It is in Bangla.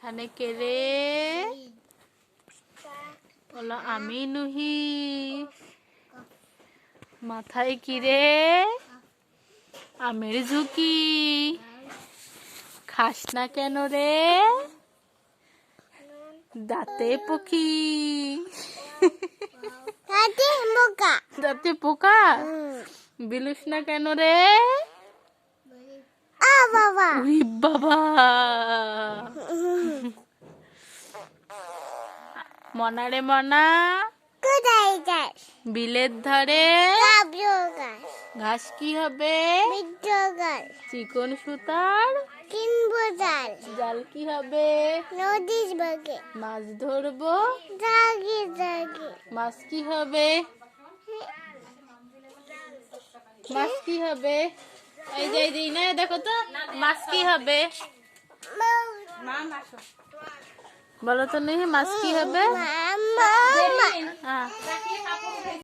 এখানে কে রে? বলো আমি নুহি। মাথায় কি রে? আমের ঝুঁকি। খাস না কেন রে? দাঁতে পকি। দাঁতে পোকা। বিলুস না কেন রে? উরি বাবা। মনা রে মনা, বিলের ধারে ঘাস কি হবে? চিকন সুতার জাল কি হবে? মাছ ধরবো। মাছ কি হবে? মাছ কি হবে? এই যে না দেখো তো মাছ কি হবে? বলো তো নেই মাছ কি হবে?